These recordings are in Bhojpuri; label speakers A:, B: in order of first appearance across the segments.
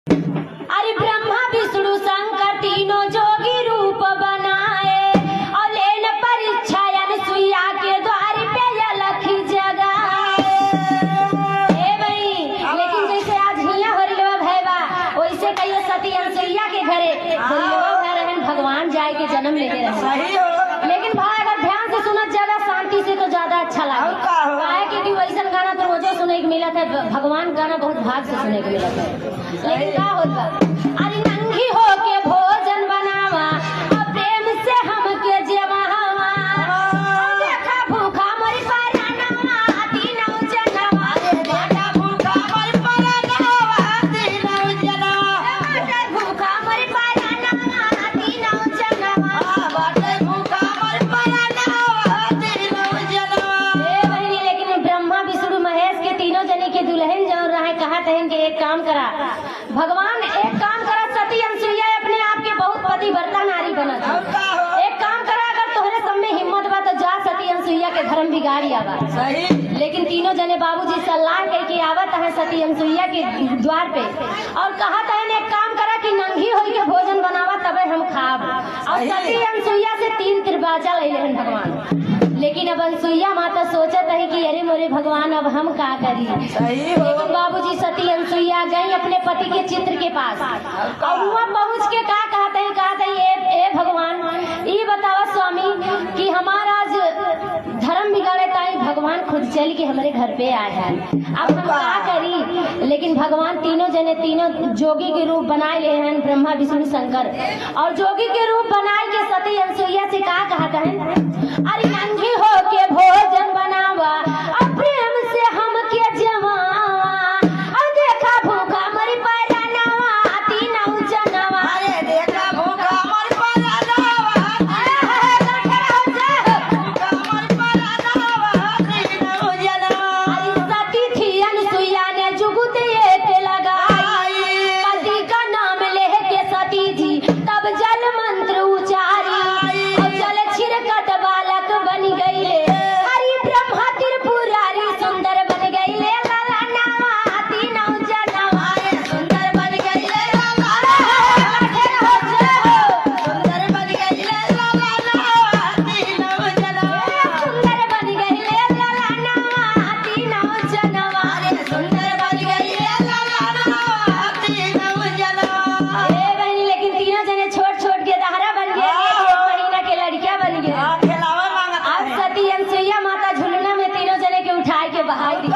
A: अरे ब्रह्मा विष्णु शंकर तीनों जोगी रूप बनाए और लेन परीक्षा अनुसुईया के द्वार पे अलख जगाए। भाई लेकिन जैसे आज हिया हो रही भैया वैसे कहिए सती अनुसुईया के घरे भगवान जाए के जन्म लेते रहे। लेकिन भाई अगर ध्यान से सुनत ज्यादा शांति से तो ज्यादा अच्छा लगे कि वैसा गाना तो रोजो सुने के मिला था। भगवान गाना बहुत भाग से सुने के मिला था। लेकिन क्या होता अरे नंगी हो के भोजन बनावा और प्रेम से हम के जेवावा देखा भूखा मरी परानवा तीनों जनवा बेटा भूखा मरी परानवा तीनों जनवा बेटा भूखा मरी परानवा तीनों जनवा बेटा भूखा मरी परानवा तीनों जनवा। ए बहनी लेकिन ब्रह्मा विष्णु महेश के तीनों जने के दुल्हन जौन रहे कहा तहन के एक काम करा भगवान एक काम करा सती अनुसुईया अपने आप के बहुत पतिव्रता नारी बनत एक काम करा अगर तोहरे सब में हिम्मत बा तो जा सती अनुसुईया के धर्म बिगाड़ी आवा। लेकिन तीनों जने बाबूजी सलाह के आवत है सती अनुसुईया के द्वार पे और कहा तहन एक काम करा कि नंगी होई के भोजन बनावा तबे हम खाब। और सती अनुसुईया से 3 त्रिबाजा ले लेन भगवान। लेकिन अब अनुसुईया माता सोचत है कि अरे मोरे भगवान अब हम का करी। लेकिन बाबूजी सती अनुसुईया गई अपने पति के चित्र के पास और वहाँ पहुँच के का कहते हैं ए भगवान ये बतावा स्वामी कि हमारा आज धर्म बिगाड़े ताई भगवान खुद चल के हमारे घर पे आए हैं अब हम क्या करी। लेकिन भगवान तीनों जने तीनों जोगी के रूप बनाए ले हैं ब्रह्मा विष्णु शंकर और जोगी के रूप बनाए के सती अनुसुईया से का कहता है अरे नंगी हो के भोजन बनावा और प्रेम से हम के जवावा और देखा भूखा मरी परानवा तीनों जनवा अरे देखा भूखा मरी परानवा तीनों जनवा। अरे सती थी अनुसुईया ने जुगुत एक लगाई पति का नाम लेके सती जी तब जल मंत्र उचारी और जल छिड़कत बालक बन गईले हरि ब्रह्मा त्रिपुरारी सुंदर बन गईले लाला नावा तीनों जनवा सुंदर बन गईले सुंदर बन गईले लाला नावा तीनों जनवा सुंदर बन गईले लाला नावा तीनों जनवा सुंदर बन गईले लाला नावा तीनों जनवा। ए बहनी लेकिन तीनों जने छोट छोट के दहरा बन गए 1 महीना के लड़कियां बन गए। अब सती अनुसुईया माता झुलना में तीनों जने के उठाए के बहाई दी।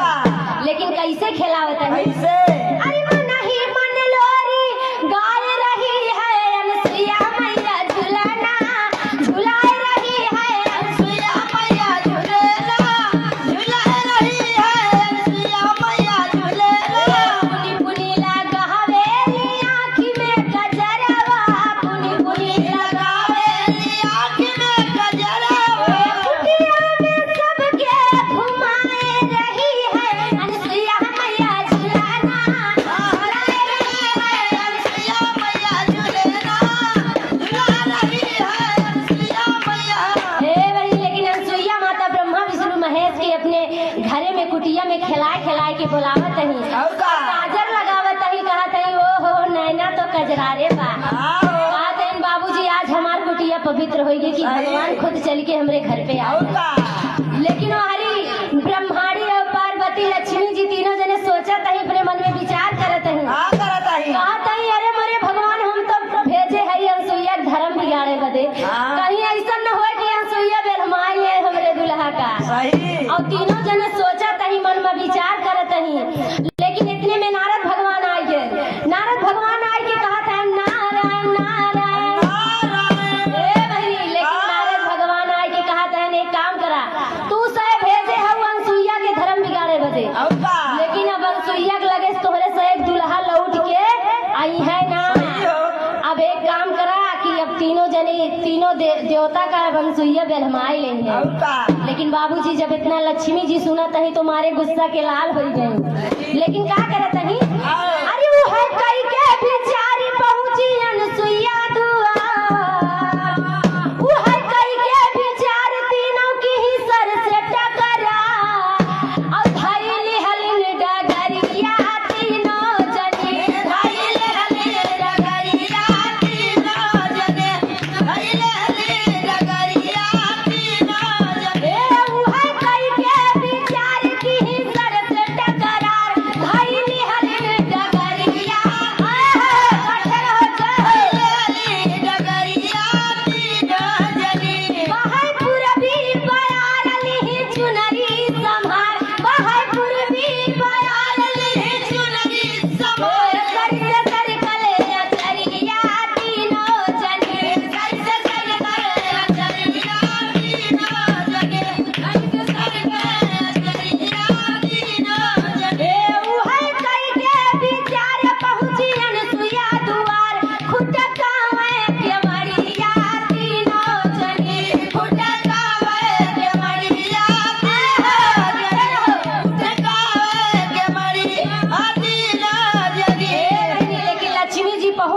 A: लेकिन कैसे खिलावत है अरे मन ही मन लोरी गाय रही है अनुसुईया मैया झुलना झुलाए रही है अनुसुईया मैया झुलना झुलाए रही है अनुसुईया मैया झुलना पुनी पुनी लगावेली आँखी में गजरवा पुनी पुनी लगावेली आँखी में गजरवा कुटिया में सबके घुमाए रही है अनुसुईया मैया झुलना झुलाए रही है अनुसुईया मैया झुलना झुला रही है अनुसुईया मैया। हे भाई लेकिन अनुसुईया माता ब्रह्मा विष्णु महेश के अपने घरे में कुटिया में खिलाए के बुलावत ही काजर लगावत ही कहत ही ओ हो नैना तो कजरारे बा कहते हैं बाबूजी आज हमार कुटिया पवित्र होगी कि भगवान खुद चल के हमरे घर पे आए। लेकिन हरी ब्रह्माणी और पार्वती लक्ष्मी जी तीनों जने सोचत ही अपने मन में विचार करत ही कहत ही अरे मोरे भगवान हम तो भेजे है अनुसुईया धर्म बिगाड़े बदे कहीं ऐसा न हो कि अनुसुईया बेरहमाई है हमरे दुल्हा का। और तीनों जने सोचत ही मन में विचार करत ही। लेकिन इतने में नारद भगवान आए गए। नारद भगवान आए के कहत है नारायण नारायण ए भाई। लेकिन नारद भगवान आए के कहत है एक काम करा तू सहे भेजे है अनुसुईया के धर्म बिगाड़े बदे। लेकिन अब अनुसुईया के लगे तोहरे से एक दुल्हा लौट के आई है ना। अब एक काम करा कि अब तीनों जने तीनों देवता का अनुसुईया बेलमाई लेंगे। लेकिन बाबूजी जब इतना लक्ष्मी जी सुनत ही तो मारे गुस्सा के लाल हो गए। लेकिन क्या करत ही अरे वो है कई के बिचारी पहुंची अनुसुईया दुआर वो है कई के बिचार तीनों की ही सर से टकरा और धैली हलिन डगरिया तीनों जनी धैली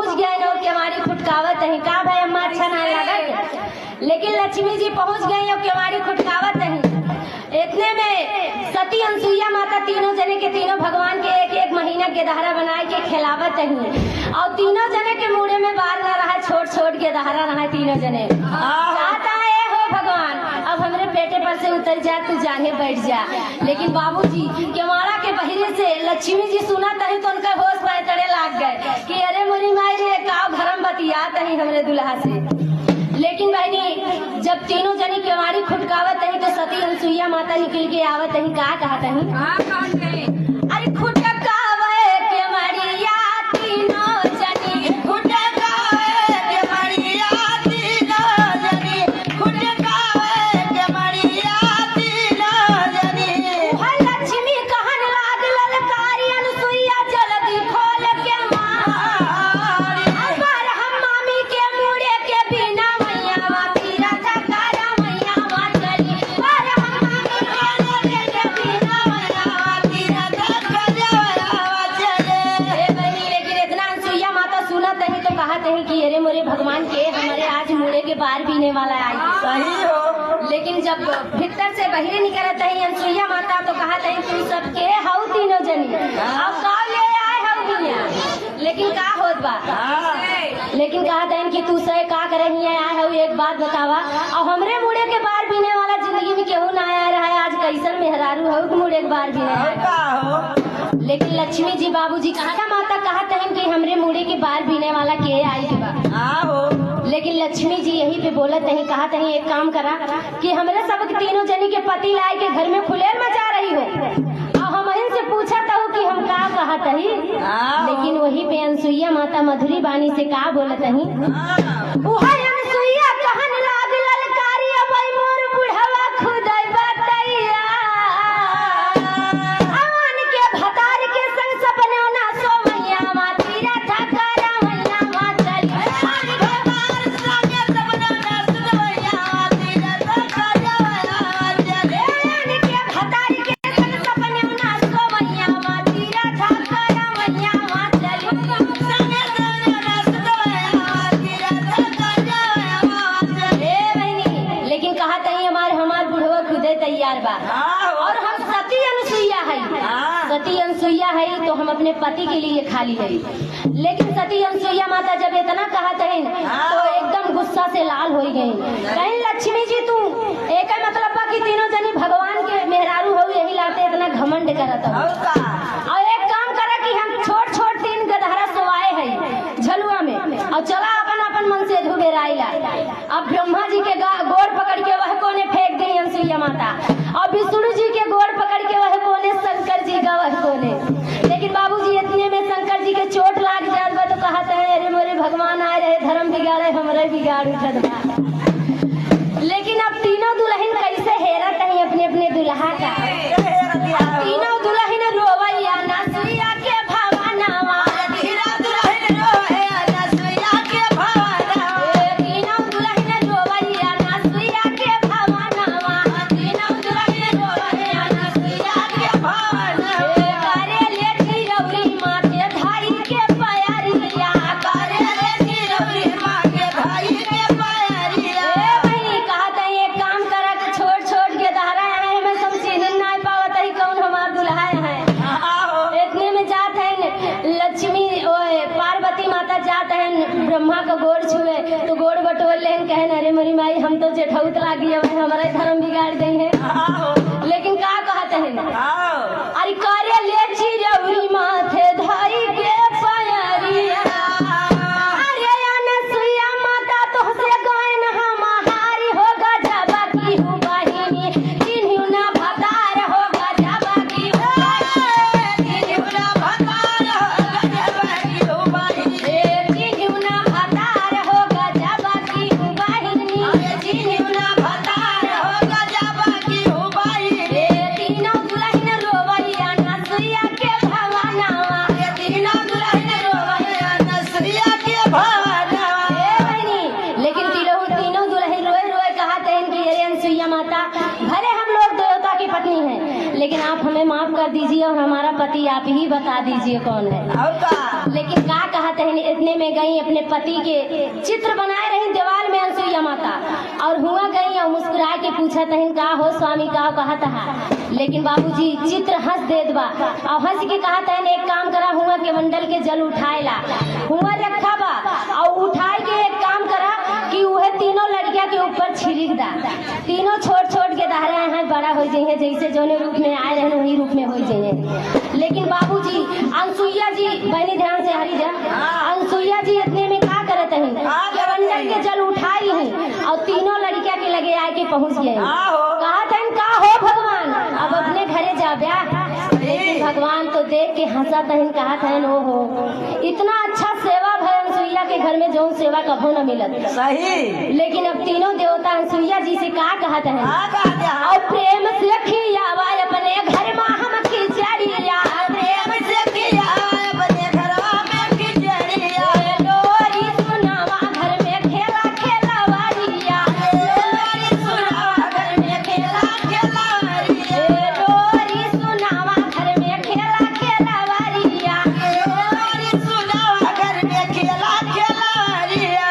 A: पहुंच गए और केवाड़ी खुटकावत है का भाई अम्मा अच्छा ना लगत, लेकिन लक्ष्मी जी पहुंच गई और केवाड़ी खुटकावत है। इतने में सती अनसुईया माता तीनों जने के तीनों भगवान के एक एक महीना के दहरा बनाए के खिलावत है और तीनों जने के मुड़े में बाल न रहा, छोट छोट के दहरा रहा तीनों जने। चाहता है हो भगवान अब हमरे पेटे पर से उतर जा, तू जाने बैठ जा। लेकिन बाबूजी केवाड़ा के बहिरे से लक्ष्मी जी सुना तही तो उनका होश पैतरे लाग गए कि अरे मोरी माई रे का भरम बतियात है हमरे दुल्हा से। लेकिन बहनी जब तीनों जनी केवाड़ी खुटकावत है तो सती अनसुईया माता निकल के आवत है का कहत है अरे खुटकावे केवाड़िया तीनों जनी खुटकावे केवाड़िया तीनों जनी खुटकावे केवाड़िया तीनों जनी। हाय लक्ष्मी कहन लाग ललकारी अनसुईया जल्दी खोल के मारी पर हम मामी के मुड़े के बिना कि अरे मोरे भगवान के हमारे आज मुड़े के बार बीने वाला आई।
B: सही हो।
A: लेकिन जब भीतर से बहिरे निकलत है अनसुईया माता तो कहा तही तू सबके हाउ तीनों जनी अब का ले आए हाउ दुनिया। लेकिन का होत बा लेकिन कहा तहन कि तू से का करे ही आए हाउ एक बात बतावा और हमरे मुड़े के बार बीने वाला जिंदगी में केहू ना आया रहा है आज कैसन मेहरारू हो मुड़े के बार बीने। लेकिन लक्ष्मी जी बाबूजी कहा माता कहत है कि हमरे मुड़े के बाल बीने वाला के आई के बा। लेकिन लक्ष्मी जी यही पे बोलत है कहा तही एक काम करा कि हमरे सब तीनों जनी के पति लाए के घर में खुलेर मचा रही हो और हम से पूछा था कि हम का कहत ही। लेकिन वही पे अनसुईया माता मधुरी बानी से का बोलत है अनसुईया कहन लाग ललकारी अब मोर बुढ़वा खुदै बतैया और हम सती अनसुईया है। सती अनसुईया है तो हम अपने पति के लिए खाली है। लेकिन सती अनसुईया माता जब इतना कहत है तो एकदम गुस्सा से लाल हो गई। कहीं लक्ष्मी जी तू एक मतलब कि तीनों जनी भगवान के मेहरारू हो यही लाते इतना घमंड करत हो। और एक काम करा कि हम छोट छोट तीन गदहरा सोवाए है झलुआ में और चला अपन अपन मन से धुबेराइला। अब ब्रह्मा जी के गोड़ पकड़ के वह कोने फेंक दी अनसुईया माता और विष्णु जी के गोड़ पकड़ के वह कोने शंकर जी का वह कोने। लेकिन बाबूजी इतने में शंकर जी के चोट लाग जाए तो कहते हैं अरे मोरे भगवान आए रहे धर्म बिगाड़े हमारे बिगाड़ उठत बा। लेकिन अब तीनों दुल्हन कैसे हेरत है अपने अपने दुल्हा का। तीनों दुल्हन रोवैया नसुईया के भवानावा ब्रह्मा का गोड़ छुए तो गोड़ बटोर लेन कहन अरे मरी माई हम तो जेठौत लागी हमारे धर्म बिगाड़ देंगे। लेकिन का कहते हैं अरे करे ले चिरौरी माथे धाई के पयरिया अरे अनसुईया माता तोहसे गहन हमारी हो गजबा की हूँ बहिनी किन्हू ना भतार हो गजबा की हूँ किन्हू ना भतार हो गजबा की हूँ बहिनी किन्हू ना भतार हो गजबा की हूँ बहिनी किन्हू ना भतार हो गजबा की हूँ बहिनी। तीनों दुल्हन रोवैया नसुईया के भवानावा तीनों दुल्हन रोवैया नसुईया के भवानावा। लेकिन तीनों दुल्हन रोए रोए कहते हैं कि अरे अनसुईया माता भले हम लोग देवता की पत्नी हैं लेकिन आप हमें माफ कर दीजिए और हमारा पति आप ही बता दीजिए कौन है। लेकिन का कहत है इतने में गई अपने पति के चित्र बनाए रही दीवार में अनसुईया माता और हुआ गई और मुस्कुरा के पूछा तहन का हो स्वामी का कहत है। लेकिन बाबूजी चित्र हंस देत बा और हंस के कहा तहन एक काम करा हुआ के मंडल के जल उठाएला हुआ रखा बा और उठाए के एक काम करा कि वह तीनों लड़किया के ऊपर छिड़क दा। तीनों छोट छोट के दहरे हैं बड़ा हो जाइए जैसे जोने रूप में आए रहे वही रूप में हो जाइए। लेकिन बाबूजी अनसुईया जी बहनी ध्यान से हरी जा अनसुईया जी इतने में का करत हैं मंडल के जल उठाई हैं और तीनों लड़किया के लगे आके पहुंच गए। कहा था का हो भगवान अब अपने घरे जा ब्या। लेकिन भगवान तो देख के हंसा तहन कहा था ओ हो इतना अच्छा सेवा भाई अनसुईया के घर में जो सेवा कभो न मिलत
B: सही।
A: लेकिन अब तीनों देवता अनसुईया जी से का कहते हैं और प्रेम से खियावा अपने घर में हम खिचड़िया
B: प्रेम से किया अपने घर में खिचड़िया
A: लोरी सुनावा घर में खेला खेलवाड़िया
B: लोरी सुनावा घर में खेला खेलवाड़िया
A: लोरी सुनावा घर में खेला खेलवाड़िया
B: लोरी सुनावा घर में खेला खेलवाड़िया।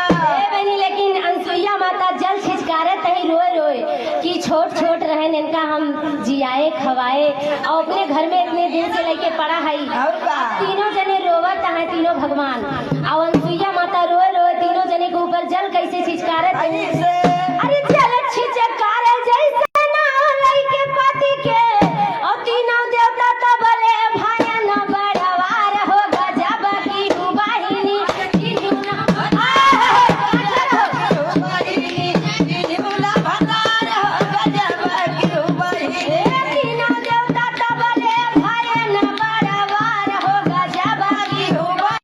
A: बनी लेकिन अनसुईया माता जल छिचकारे तही रोए रोए कि छोट छोट रहे इनका हम जियाए खवाए और अपने घर में इतने दिन से लेके पड़ा है।
B: और का?
A: तीनों जने रोवत है तीनों भगवान और